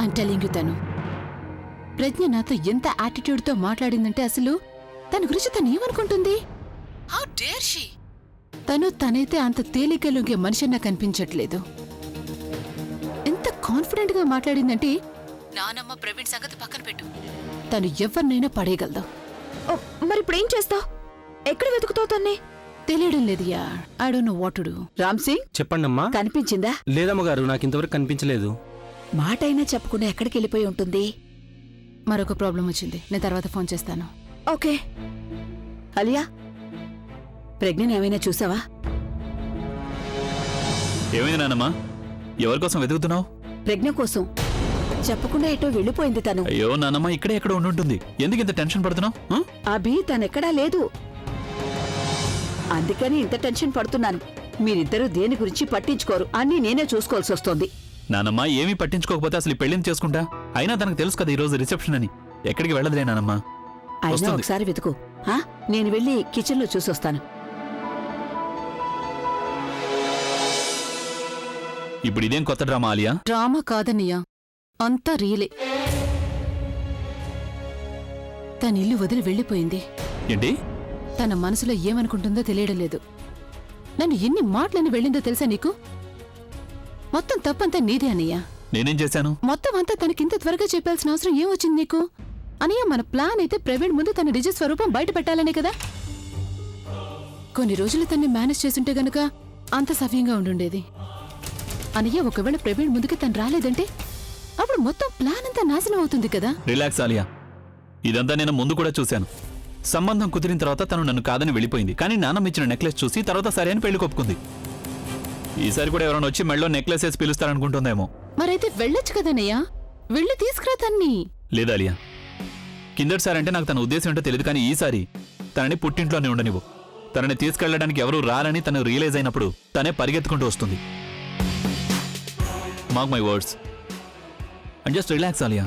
I'm telling you తను ప్రజ్ఞ నాతో ఎంత యాటిట్యూడ్తో మాట్లాడిందంటే అసలు తన గురించి తను ఏమనుకుంటుంది? How dare she! తనైతే అంత తేలికలుగే మనిషి నాకు కనిపించట్లేదు. ఎంత కాన్ఫిడెంట్ గా మాట్లాడిందంటే నానమ్మ ప్రవీణ్ సంగతి పక్కన పెట్టు, తను ఎవరినైనా పడేయగలదు. మరి ఇప్పుడేం చేస్తావు? ఎక్కడ వెతుకుతావు తన్ని? తెలియడం లేదు యార్. I don't know what to do. Ram Singh చెప్పండమ్మా. కనిపించిందా? లేదమ్మగారు, నాకు ఇంతవరకు కనిపించలేదు. మాటైనా చెప్పకుండా ఎక్కడికి వెళ్ళిపోయి ఉంటుంది? మరొక ప్రాబ్లం వచ్చింది, నేను తర్వాత ఫోన్ చేస్తాను. ఓకే. అలియా, ప్రజ్ఞని ఏమైనా చూసావా? ఏమైంది నానమ్మా? ఎవరికోసం వెతుకుతున్నావు? ప్రజ్ఞ కోసం. చెప్పకుండా ఎటో వెళ్ళిపోయింది తను. అయ్యో నానమ్మ, ఇక్కడే ఎక్కడ ఉండుంటుంది. ఎందుకు ఇంత టెన్షన్ పడుతున్నావు? అభి తనెక్కడా లేదు, అందుకని ఇంత టెన్షన్ పడుతున్నాను. మీరిద్దరూ దేని గురించి పట్టించుకోరు, అన్నీ నేనే చూసుకోవాల్సి వస్తోంది. నానమ్మ, ఏమీ పట్టించుకోకపోతే అసలు పెళ్లిని చేసుకుంటా. అయినా తనకు తెలుసు కదా ఈ రోజు రిసెప్షన్ అని. ఎక్కడికి వెళ్ళదులే నానమ్మ. అయినా ఒకసారి వెతుకు. నేను వెళ్ళి కిచెన్లో చూసొస్తాను. ఇప్పుడు ఇదేం కొత్త డ్రామా ఆలియా? డ్రామా కాదన్నయ్యా, అంతా రియలే. తన ఇల్లు వదిలి వెళ్ళిపోయింది. ఏంటి? తన మనసులో ఏమనుకుంటుందో తెలియడం లేదు. నన్ను ఎన్ని మాటలని వెళ్ళిందో తెలుసా నీకు? మొత్తం తప్పంతా నీదే అన్నయ్య. నేనేం చేశాను? మొత్తం అంతా తనకింత త్వరగా చెప్పాల్సిన అవసరం ఏమొచ్చింది నీకు? అన్నయ్య, మన ప్లాన్ అయితే ప్రవీణ్ ముందు తన నిజ స్వరూపం బయట పెట్టాలనే కదా. కొన్ని రోజులు తన్ని మేనేజ్ చేసుంటే గనక అంత సవ్యంగా ఉండుండేది. అన్నయ్య, ఒకవేళ ప్రవీణ్ ముందుకి తను రాలేదంటే అప్పుడు మొత్తం ప్లాన్ అంతా నాశనం అవుతుంది కదా. రిలాక్స్ ఆలియా, ఇదంతా నేను ముందు కూడా చూశాను. సంబంధం కుదిరిన తర్వాత తను నన్ను కాదని వెళ్ళిపోయింది. కానీ నాన్నమ్మ ఇచ్చిన నెక్లెస్ చూసి తర్వాత సరే అని పెళ్లి కొప్పుకుంది. ఈసారి కూడా ఎవరైనా వచ్చి మెళ్ళో నెక్లెస్ వేసి పిలుస్తారనుకుంటుందేమో. మరైతే వెళ్ళొచ్చు కదన్నయ్యా, వెళ్ళి తీసుకురా తన్ని. లేదా అలియా, కిందటిసారి అంటే నాకు తన ఉద్దేశం ఏంటో తెలియదు, కానీ ఈసారి తనని పుట్టింట్లోనే ఉండనివ్వు. తనని తీసుకెళ్లడానికి ఎవరూ రారని తను రియలైజ్ అయినప్పుడు తనే పరిగెత్తుకుంటూ వస్తుంది. Mark my words and just relax Alia.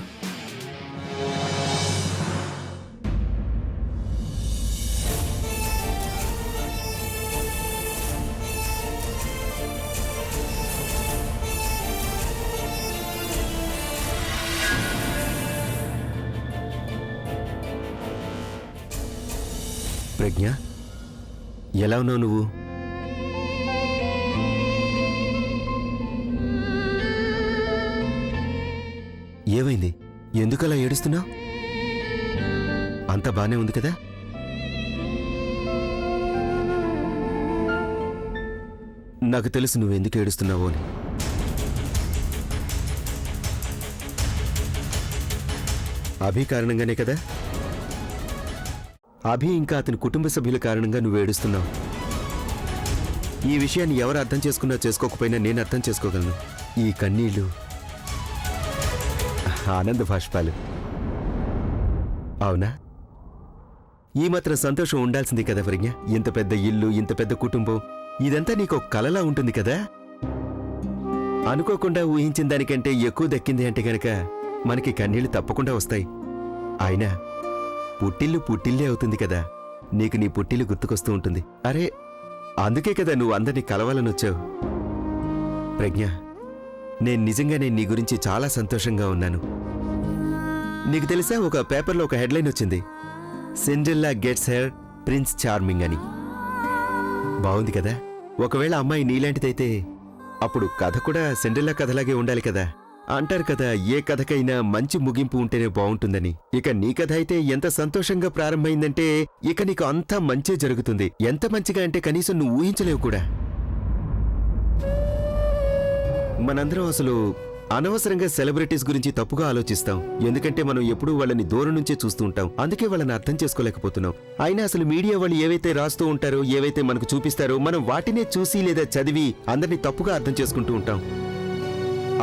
Pragya, ఎలా ఉన్నావు నువ్వు? ఏమైంది? ఎందుకలా ఏడుస్తున్నావు? అంతా బానే ఉంది కదా? నాకు తెలుసు నువ్వెందుకు ఏడుస్తున్నావో అని. అభి కారణంగానే కదా? అభి ఇంకా అతని కుటుంబ సభ్యుల కారణంగా నువ్వు ఏడుస్తున్నావు. ఈ విషయాన్ని ఎవరు అర్థం చేసుకున్నా చేసుకోకపోయినా నేను అర్థం చేసుకోగలను. ఈ కన్నీళ్లు ఆనంద బాష్పాలు. అవునా? ఈ మాత్రం సంతోషం ఉండాల్సింది కదా ప్రజ్ఞ. ఇంత పెద్ద ఇల్లు, ఇంత పెద్ద కుటుంబం, ఇదంతా నీకు కలలా ఉంటుంది కదా. అనుకోకుండా ఊహించిన దానికంటే ఎక్కువ దక్కింది అంటే గనక మనకి కన్నీళ్లు తప్పకుండా వస్తాయి. అయినా పుట్టిల్లు పుట్టిల్లే అవుతుంది కదా. నీకు నీ పుట్టిల్లు గుర్తుకొస్తూ ఉంటుంది. అరే, అందుకే కదా నువ్వు అందరినీ కలవాలని వచ్చావు. ప్రజ్ఞ, నేను నిజంగానే నీ గురించి చాలా సంతోషంగా ఉన్నాను. నీకు తెలుసా, ఒక పేపర్లో ఒక హెడ్లైన్ వచ్చింది, Cinderella gets her prince charming అని. బాగుంది కదా. ఒకవేళ అమ్మాయి నీలాంటిదైతే అప్పుడు కథ కూడా సిండ్రెల్లా కథలాగే ఉండాలి కదా. అంటారు కదా, ఏ కథకైనా మంచి ముగింపు ఉంటేనే బాగుంటుందని. ఇక నీ కథ అయితే ఎంత సంతోషంగా ప్రారంభమైందంటే ఇక నీకు అంతా మంచే జరుగుతుంది. ఎంత మంచిగా అంటే కనీసం నువ్వు ఊహించలేవు కూడా. మనందరం అసలు అనవసరంగా సెలబ్రిటీస్ గురించి తప్పుగా ఆలోచిస్తాం. ఎందుకంటే మనం ఎప్పుడూ వాళ్ళని దూరం నుంచే చూస్తూ ఉంటాం. అందుకే వాళ్ళని అర్థం చేసుకోలేకపోతున్నాం. అయినా అసలు మీడియా వాళ్ళు ఏవైతే రాస్తూ ఉంటారో, ఏవైతే మనకు చూపిస్తారో, మనం వాటినే చూసి లేదా చదివి అందరినీ తప్పుగా అర్థం చేసుకుంటూ ఉంటాం.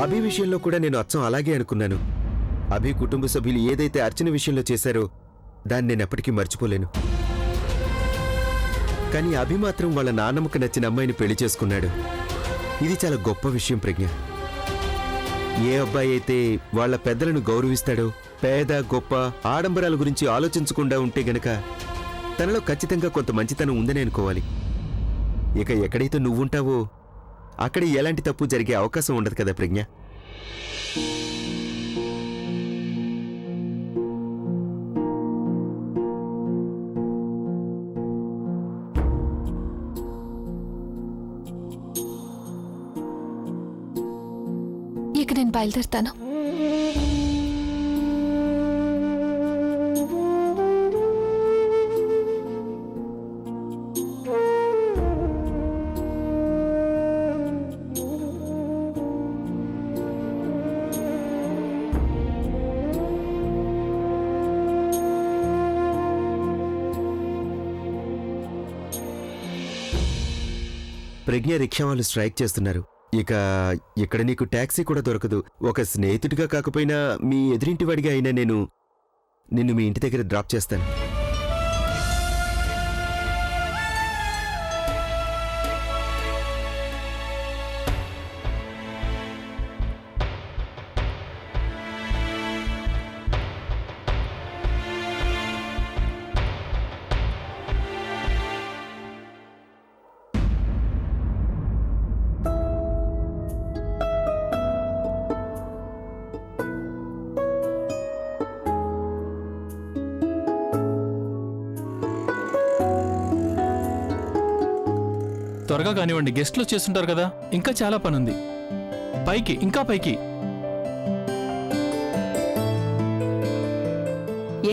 అభి విషయంలో కూడా నేను అచ్చం అలాగే అనుకున్నాను. అభి కుటుంబ సభ్యులు ఏదైతే అర్చన విషయంలో చేశారో దాన్ని నేను ఎప్పటికీ మర్చిపోలేను. కానీ అభి మాత్రం వాళ్ళ నాన్నమ్మకు నచ్చిన అమ్మాయిని పెళ్లి చేసుకున్నాడు. ఇది చాలా గొప్ప విషయం ప్రజ్ఞ. ఏ అబ్బాయి అయితే వాళ్ల పెద్దలను గౌరవిస్తాడో, పేద గొప్ప ఆడంబరాల గురించి ఆలోచించకుండా ఉంటే గనక తనలో ఖచ్చితంగా కొంత మంచితనం ఉందని అనుకోవాలి. ఇక ఎక్కడైతే నువ్వుంటావో అక్కడ ఎలాంటి తప్పు జరిగే అవకాశం ఉండదు కదా ప్రజ్ఞ. నేను బయలుదేరుతాను. ప్రజ్ఞ రిక్షా వాళ్ళు స్ట్రైక్ చేస్తున్నారు. ఇక ఇక్కడ నీకు టాక్సీ కూడా దొరకదు. ఒక స్నేహితుడిగా కాకపోయినా మీ ఎదురింటి వాడిగా అయినా నిన్ను మీ ఇంటి దగ్గర డ్రాప్ చేస్తాను. త్వరగా కానివ్వండి, గెస్ట్లు చేస్తుంటారు కదా. ఇంకా చాలా పని ఉంది. పైకి, ఇంకా పైకి.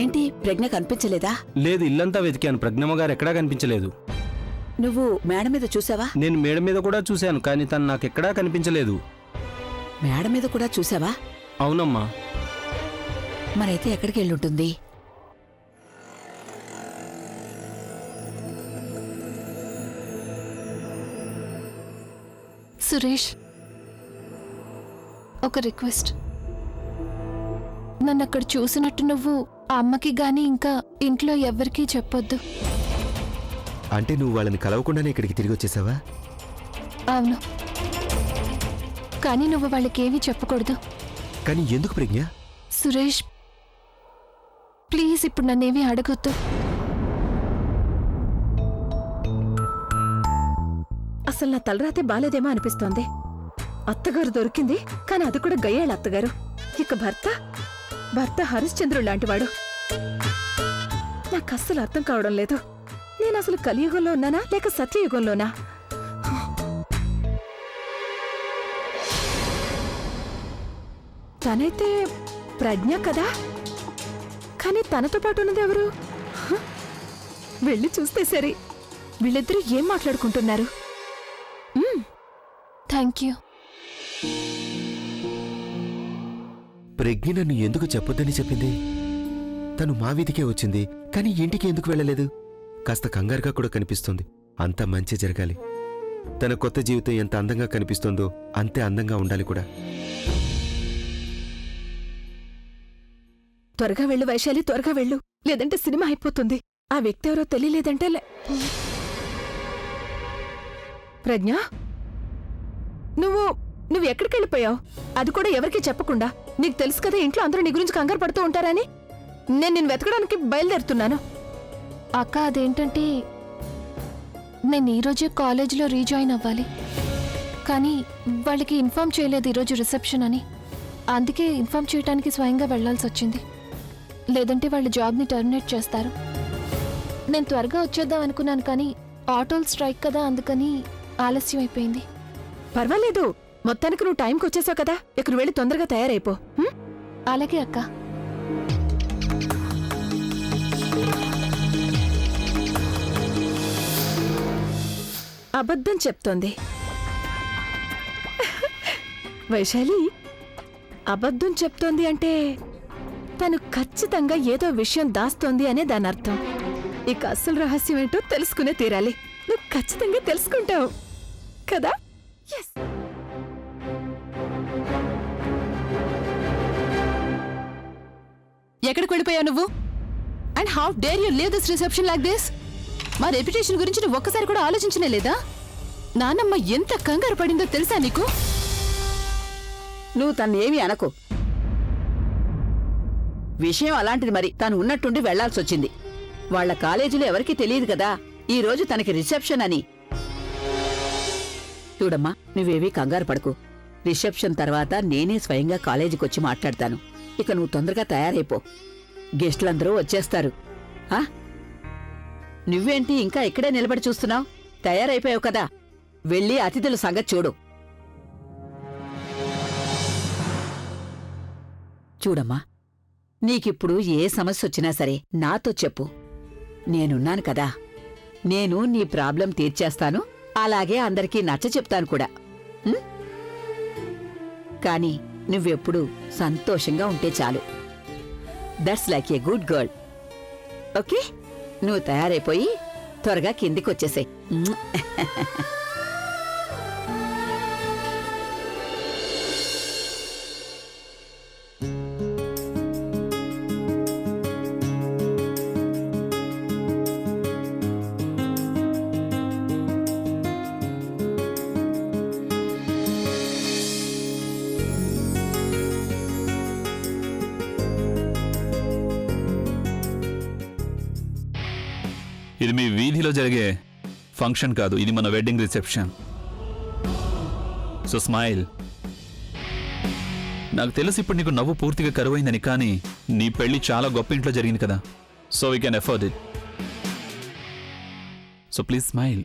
ఏంటి ప్రజ్ఞ కనిపించలేదా? లేదు, ఇల్లంతా వెతికాను. ప్రజ్ఞమ్మ గారు ఎక్కడా కనిపించలేదు. నువ్వు మేడ మీద చూసావా? నేను మేడ మీద కూడా చూశాను, కానీ తను నాకెక్కడా కనిపించలేదు. మేడ మీద కూడా చూసావా? అవునమ్మా. మరైతే ఎక్కడికి వెళ్ళుంటుంది? సురేష్, ఒక రిక్వెస్ట్. నన్ను అక్కడ చూసినట్టు నువ్వు ఆ అమ్మకి గాని ఇంకా ఇంట్లో ఎవ్వరికీ చెప్పొద్దు. అంటే నువ్వు వాళ్ళని కలవకుండానే ఇక్కడికి తిరిగి వచ్చేసావా? అవును, కానీ నువ్వు వాళ్ళకేమీ చెప్పకూడదు. కానీ ఎందుకు ప్రజ్ఞ? సురేష్, ప్లీజ్ ఇప్పుడు నన్నేమీ అడగొద్దు. అసలు నా తలరాతే బాలేదేమో అనిపిస్తోంది. అత్తగారు దొరికింది, కానీ అది కూడా గయ్యాళ్ళ అత్తగారు. ఇక భర్త హరిశ్చంద్రుడు లాంటివాడు. నాకు అస్సలు అర్థం కావడం లేదు. నేను అసలు కలియుగంలో ఉన్నానా లేక సత్యయుగంలోనా? తనైతే ప్రజ్ఞ కదా, కానీ తనతో పాటు ఉన్నది ఎవరు? వెళ్ళి చూస్తే సరి. వీళ్ళిద్దరూ ఏం మాట్లాడుకుంటున్నారు? Thank you. ప్రజ్ఞ నన్ను ఎందుకు చెప్పొద్దని చెప్పింది? తను మా వీధికే వచ్చింది, కానీ ఇంటికి ఎందుకు వెళ్ళలేదు? కాస్త కంగారుగా కూడా కనిపిస్తుంది. అంత మంచి జరగాలి. తన కొత్త జీవితం ఎంత అందంగా కనిపిస్తుందో అంతే అందంగా ఉండాలి కూడా. త్వరగా వెళ్ళు వైశాలి, త్వరగా వెళ్ళు, లేదంటే సినిమా అయిపోతుంది. ఆ వ్యక్తి ఎవరో తెలియలేదంటే ప్రజ్ఞ, నువ్వు ఎక్కడికి వెళ్ళిపోయావు? అది కూడా ఎవరికీ చెప్పకుండా. నీకు తెలుసు కదా ఇంట్లో అందరూ నీ గురించి కంగారు పడుతూ ఉంటారని. నేను నిన్ను వెతకడానికి బయలుదేరుతున్నాను. అక్క, అదేంటంటే నేను ఈరోజే కాలేజీలో రీజాయిన్ అవ్వాలి, కానీ వాళ్ళకి ఇన్ఫార్మ్ చేయలేదు ఈరోజు రిసెప్షన్ అని. అందుకే ఇన్ఫార్మ్ చేయడానికి స్వయంగా వెళ్లాల్సి వచ్చింది. లేదంటే వాళ్ళు జాబ్ని టర్మినేట్ చేస్తారు. నేను త్వరగా వచ్చేద్దాం అనుకున్నాను, కానీ ఆటోలు స్ట్రైక్ కదా, అందుకని ఆలస్యం అయిపోయింది. పర్వాలేదు, మొత్తానికి నువ్వు టైంకి వచ్చేసావు కదా. ఇక్కడ వెళ్ళి తొందరగా తయారైపో. అలాగే అక్క. అబద్ధం చెప్తోంది వైశాలి. అబద్ధం చెప్తోంది అంటే తను ఖచ్చితంగా ఏదో విషయం దాస్తోంది అనే దాని అర్థం. ఇక అసలు రహస్యం ఏంటో తెలుసుకునే తీరాలి. నువ్వు ఖచ్చితంగా తెలుసుకుంటావు కదా? ఎక్కడికి వెళ్ళిపోయావు నువ్వు? And how dare you leave this reception like this? మా రెప్యుటేషన్ గురించి నువ్వు ఒక్కసారి కూడా ఆలోచించనే లేదా? నానమ్మ ఎంత కంగారు పడిందో తెలుసా నీకు? నువ్వు తన్నేమీ అనకు. విషయం అలాంటిది. మరి తను ఉన్నట్టుండి వెళ్లాల్సొచ్చింది. వాళ్ల కాలేజీలో ఎవరికీ తెలియదు కదా ఈ రోజు తనకి రిసెప్షన్ అని. చూడమ్మా, నువ్వేవీ కంగారు పడకు. రిసెప్షన్ తర్వాత నేనే స్వయంగా కాలేజీకొచ్చి మాట్లాడతాను. ఇక నువ్వు తొందరగా తయారైపో. గెస్టులందరూ వచ్చేస్తారు. నువ్వేంటి ఇంకా ఇక్కడే నిలబడి చూస్తున్నావు? తయారైపోయావు కదా, వెళ్ళి అతిథుల సంగతి చూడు. చూడమ్మా, నీకిప్పుడు ఏ సమస్య వచ్చినా సరే నాతో చెప్పు. నేనున్నాను కదా. నేను నీ ప్రాబ్లం తీర్చేస్తాను, అలాగే అందరికీ నచ్చ చెప్తాను కూడా. ఉం? కానీ నువ్వెప్పుడు సంతోషంగా ఉంటే చాలు. That's like a good girl. Okay, నువ్వు తయారైపోయి త్వరగా కిందికొచ్చేసేయ్. ఇది మీ వీధిలో జరిగే ఫంక్షన్ కాదు, ఇది మన వెడ్డింగ్ రిసెప్షన్. So smile. నాకు తెలుసు ఇప్పుడు నీకు నవ్వు పూర్తిగా కరువైందని, కానీ నీ పెళ్లి చాలా గొప్ప ఇంట్లో జరిగింది కదా. So we can afford it. So please smile.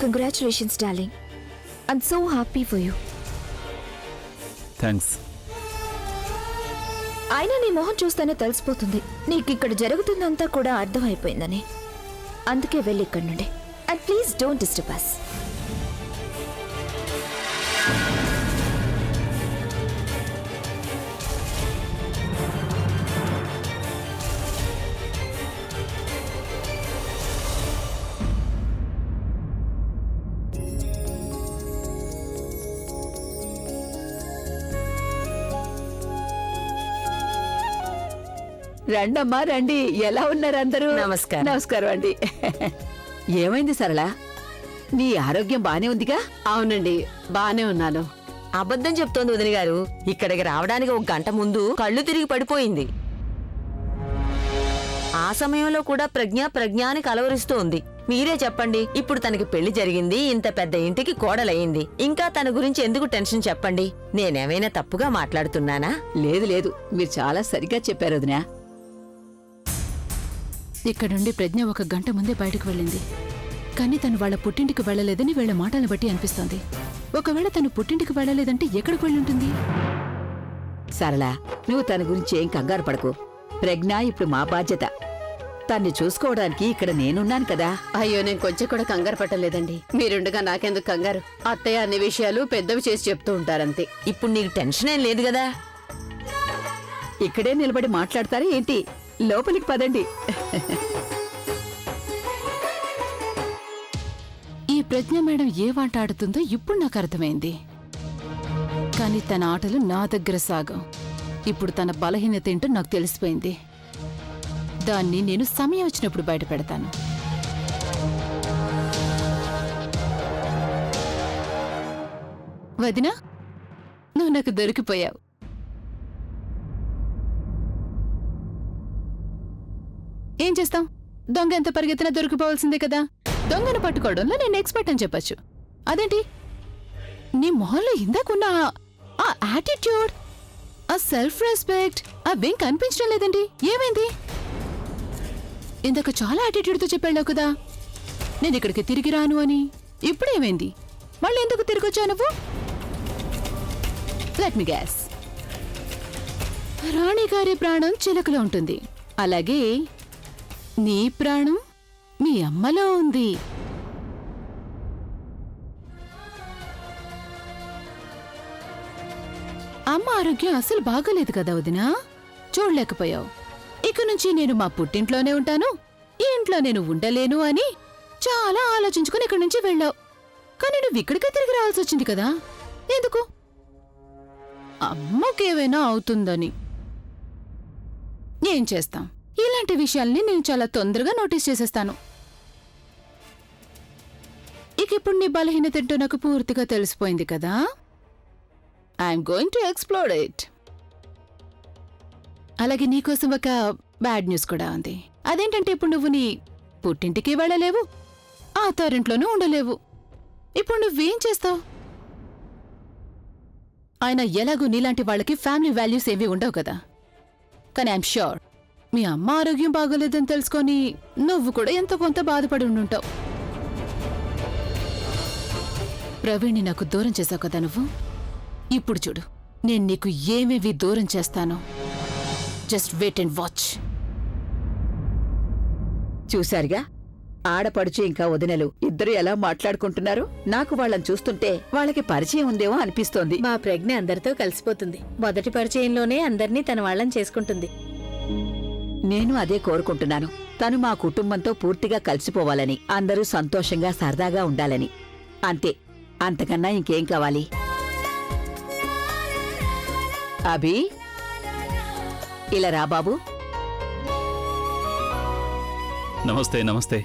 Congratulations, darling. I'm so happy for you. Thanks. అయినా నీ మొహం చూస్తేనే తెలిసిపోతుంది నీకు ఇక్కడ జరుగుతుందంతా కూడా అర్థమైపోయిందని. అందుకే వెళ్ళి ఇక్కడి నుండి. And please don't disturb us. రండమ్మా రండి. ఎలా ఉన్నారు అందరూ? నమస్కారం. నమస్కారం అండి. ఏమైంది సరళ? నీ ఆరోగ్యం బానే ఉందిగా? అవునండి, బానే ఉన్నాను. అబద్ధం చెప్తోంది వదిన గారు. ఇక్కడికి రావడానికి 1 గంట ముందు కళ్ళు తిరిగి పడిపోయింది. ఆ సమయంలో కూడా ప్రజ్ఞ అని కలవరిస్తోంది. మీరే చెప్పండి, ఇప్పుడు తనకి పెళ్లి జరిగింది, ఇంత పెద్ద ఇంటికి కోడలయ్యింది, ఇంకా తన గురించి ఎందుకు టెన్షన్ చెప్పండి? నేనేమైనా తప్పుగా మాట్లాడుతున్నానా? లేదు లేదు, మీరు చాలా సరిగ్గా చెప్పారు వదినా. ఇక్కడ నుండి ప్రజ్ఞ 1 గంట ముందే బయటకు వెళ్ళింది. కానీ తను వాళ్ళ పుట్టింటికి వెళ్ళలేదని వీళ్ళ మాటలను బట్టి అనిపిస్తోంది. ఒకవేళ తను పుట్టింటికి వెళ్ళలేదంటే ఎక్కడికి వెళ్ళుంటుంది? సరళ, నువ్వు తన గురించి ఏం కంగారు పడకు. ప్రజ్ఞ ఇప్పుడు మా బాధ్యత. తన్ని చూసుకోవడానికి ఇక్కడ నేనున్నాను కదా. అయ్యో, నేను కొంచెం కూడా కంగారు పట్టలేదండి. మీరుండగా నాకెందుకు కంగారు? అత్తయ్య అన్ని విషయాలు పెద్దవి చేసి చెప్తూ ఉంటారంతే. ఇప్పుడు నీకు టెన్షన్ ఏం లేదు కదా? ఇక్కడే నిలబడి మాట్లాడతారా ఏంటి? లోపలికి పదండి. ఈ ప్రజ్ఞ మేడం ఏ వాట ఆడుతుందో ఇప్పుడు నాకు అర్థమైంది. కానీ తన ఆటలు నా దగ్గర సాగం. ఇప్పుడు తన బలహీనత ఏంటో నాకు తెలిసిపోయింది. దాన్ని నేను సమయం వచ్చినప్పుడు బయట పెడతాను. వదినా, నువ్వు నాకు దొరికిపోయావు. ఏం చేస్తాం? దొంగ ఎంత పరిగెత్తినా దొరికిపోవాల్సిందే కదా. దొంగను పట్టుకోవడంలో నేను ఎక్స్పర్ట్ అని చెప్పచ్చు. అదేంటి నీ మొహంలో ఇందాకున్న ఆ యాటిట్యూడ్, ఆ సెల్ఫ్ రెస్పెక్ట్ అవేం కనిపించడం లేదండి. ఏమైంది? ఇందాక చాలా యాటిట్యూడ్తో చెప్పావు కదా నేను ఇక్కడికి తిరిగి రాను అని. ఇప్పుడేమైంది? మళ్ళీ ఎందుకు తిరిగి వచ్చావు నువ్వు? Let me guess. రాణిగారి ప్రాణం చిలకలో ఉంటుంది, అలాగే నీ ప్రాణం మీ అమ్మలో ఉంది. అమ్మ ఆరోగ్యం అసలు బాగోలేదు కదా వదినా, చూడలేకపోయావు. ఇక నుంచి నేను మా పుట్టింట్లోనే ఉంటాను, ఈ ఇంట్లో నేను ఉండలేను అని చాలా ఆలోచించుకుని ఇక్కడి నుంచి వెళ్ళావు. కానీ నువ్వు ఇక్కడికే తిరిగి రావాల్సి వచ్చింది కదా. ఎందుకు? అమ్మకేమైనా అవుతుందని. ఏం చేస్తాం, ఇలాంటి విషయాల్ని నేను చాలా తొందరగా నోటీస్ చేసేస్తాను. ఇక ఇప్పుడు నీ బలహీనత ఏంటో నాకు పూర్తిగా తెలిసిపోయింది కదా. I'm going to explore it. అలాగే నీకోసం ఒక బ్యాడ్ న్యూస్ కూడా ఉంది. అదేంటంటే ఇప్పుడు నువ్వు నీ పుట్టింటికి వెళ్ళలేవు, ఆ అత్తారింట్లోనూ ఉండలేవు. ఇప్పుడు నువ్వేం చేస్తావు? ఆయన ఎలాగూ నీలాంటి వాళ్ళకి ఫ్యామిలీ వాల్యూస్ ఏవి ఉండవు కదా. కానీ ఐఎమ్ ష్యూర్ మీ అమ్మ ఆరోగ్యం బాగోలేదని తెలుసుకొని నువ్వు కూడా ఎంతో కొంత బాధపడి ఉండుంటావు. ప్రవీణ్ని నాకు దూరం చేశావు కదా నువ్వు. ఇప్పుడు చూడు, నేను నీకు ఏమేవి దూరం చేస్తానో. Just wait and watch. చూశారుగా, ఆడపడుచు ఇంకా వదినలు ఇద్దరు ఎలా మాట్లాడుకుంటున్నారు. నాకు వాళ్ళని చూస్తుంటే వాళ్ళకి పరిచయం ఉందేమో అనిపిస్తోంది. మా ప్రజ్ఞ అందరితో కలిసిపోతుంది. మొదటి పరిచయంలోనే అందర్నీ తన వాళ్ళని చేసుకుంటుంది. నేను అదే కోరుకుంటున్నాను. తను మా కుటుంబంతో పూర్తిగా కలిసిపోవాలని, అందరూ సంతోషంగా సరదాగా ఉండాలని. అంతే, అంతకన్నా ఇంకేం కావాలి? అభి, ఇలా రా బాబు. నమస్తే. నమస్తే.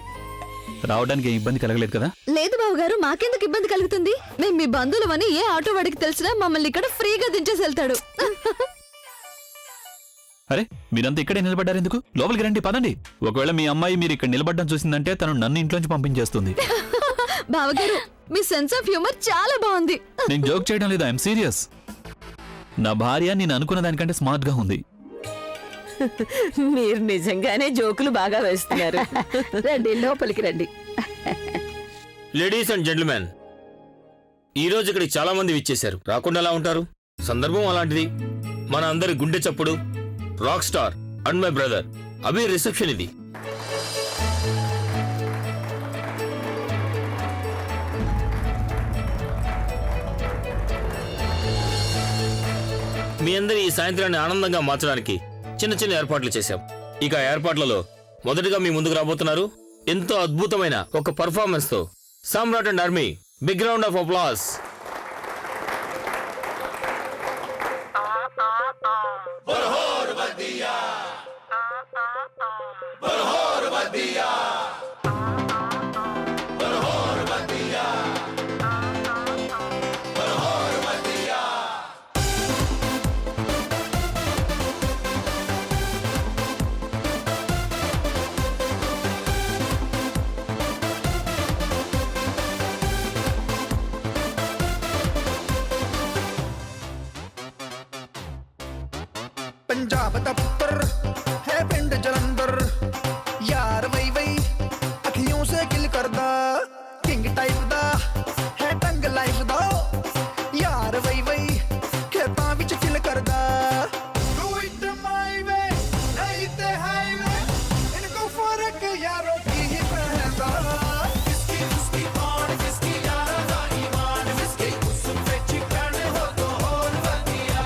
రావడానికి ఏం ఇబ్బంది కలగలేదు కదా? లేదు బావగారు, మాకెందుకు ఇబ్బంది కలుగుతుంది? మేము మీ బంధువులమని ఏ ఆటో వాడికి తెలిసినా మమ్మల్ని ఇక్కడ ఫ్రీగా దించేసి వెళ్తాడు. అరే, మీరంతా ఇక్కడే నిలబడ్డారు ఎందుకు? లోపలికి రండి, పదండి. ఒకవేళ మీ అమ్మాయి మీరు ఇక్కడ నిలబడ్డం చూసిందంటే తను నన్ను ఇంట్లోంచి పంపించేస్తుంది. బావగారు, మీ సెన్స్ ఆఫ్ హ్యూమర్ చాలా బాగుంది. నేను జోక్ చేయడం లేదు, ఐఎమ్ సీరియస్. నా భార్య నేను అనుకున్న దానికంటే స్మార్ట్ గా ఉంది. మీరు నిజంగానే జోకులు బాగా వేస్తున్నారు. రండి, లోపలికి రండి. లేడీస్ అండ్ జెంటిల్మెన్, ఈ రోజు ఇక్కడికి చాలా మంది విచ్చేశారు. రాకుండా ఎలా ఉంటారు? సందర్భం అలాంటిది. మన అందరి గుండె చప్పుడు, rock star and my brother Abhi reception ఇది. మీ అందరి ఈ సాయంత్రాన్ని ఆనందంగా మార్చడానికి చిన్న చిన్న ఏర్పాట్లు చేశాం. ఇక ఏర్పాట్లలో మొదటిగా మీ ముందుకు రాబోతున్నారు ఎంతో అద్భుతమైన ఒక పర్ఫార్మెన్స్ తో Samrat and army. Big round of applause. Punjab दा पुत्र है पिंड जलंधर, यार वही वही अखियों से किल करदा, किंग टाइप दा है टंग लाइफ दा, यार वही वही खेतां विच चिल करदा। Do it my way, नहीं ते highway, इनको फर्क यारों की ही पहनदा। किसकी उसकी कौन, किसकी यारा दा ईमान, किसकी उस पे चिकन हो तो और वधिया।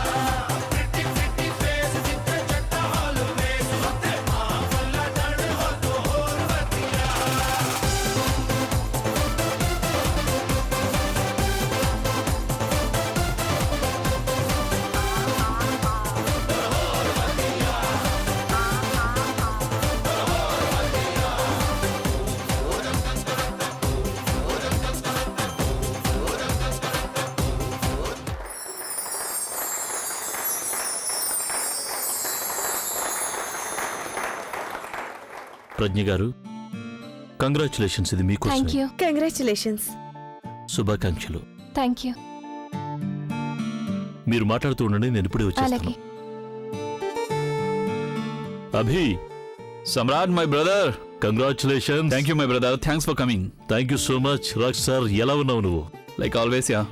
Pretty pretty face जिते जट्टा always होते मां फल्ला डर हो तो और वधिया। ప్రజ్ఞ గారు, కంగ్రాచులేషన్స్. ఇది మీకోసం. Thank you. కంగ్రాచులేషన్స్. శుభాకాంక్షలు. Thank you. మీరు మాట్లాడుతూ ఉండండి, నేను ఇప్పుడే అలాగే. వచ్చేస్తాను. Abhi, Samrat my brother. Congratulations. Thank you my brother, thanks for coming. Thank you so much. Rock sir, ఎలా ఉన్నావు నువ్వు? Like always, ya,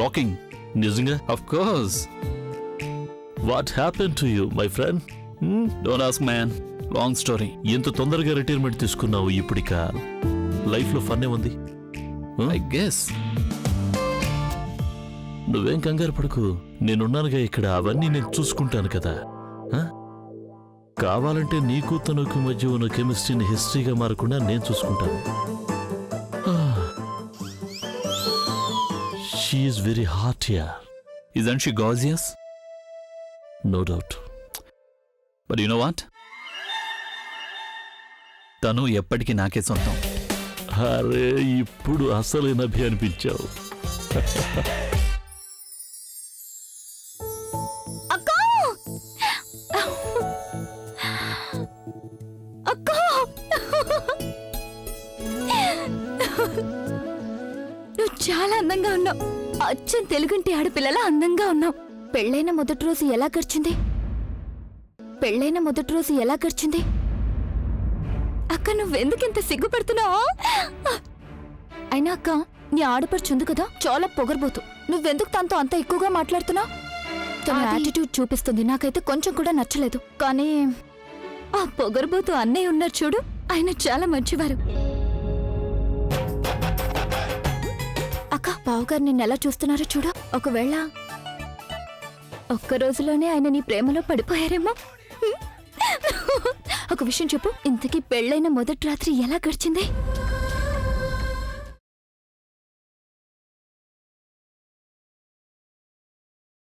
rocking. నిజంగా? Of course. What happen to you my friend? Don't ask man, long story. ఎంత తొందరగా retirement తీసుకున్నావు? ఇప్పుడిక life లో ఫన్నే ఉంది. I guess. నువ్వేం కంగారు పడకు, నేనున్నానుగా ఇక్కడ. అవన్నీ నేను చూసుకుంటాను కదా. ఆ? కావాలంటే నీకు తనకు మధ్య ఉన్న కెమిస్ట్రీని హిస్టరీగా మారకుండా నేను చూసుకుంటాను. She is very hot here. Isn't she gorgeous? No doubt. But you know what? తను ఎప్పటికీ నాకే సొంతం. అరే, ఇప్పుడు అసలైన అభి అనిపించావు. అక్క అక్క అందంగా ఉన్నావు. అచ్చం తెలుగుంటి ఆడపిల్లలా అందంగా ఉన్నావు. పెళ్ళైన మొదటి రోజు ఎలా గడిచింది? అక్క నువ్వెందుకింత సిగ్గుపడుతున్నావు? అయినా అక్క, నీ ఆడపడుచుంది కదా, చాలా పొగరబోతు. నువ్వెందుకు తనతో అంత ఎక్కువగా మాట్లాడుతున్నావు? తన యాటిట్యూడ్ చూపిస్తుంది, నాకైతే కొంచెం కూడా నచ్చలేదు. కానీ ఆ పొగరబోతు అన్నయ్య ఉన్నారు చూడు, ఆయన చాలా మంచివారు. అక్క, బావగారు నిన్నెలా చూస్తున్నారో చూడు. ఒకవేళ ఒక్క రోజులోనే ఆయన నీ ప్రేమలో పడిపోయారేమో. ఒక విషయం చెప్పు, ఇంతకీ పెళ్ళైన మొదటి రాత్రి ఎలా గడిచింది?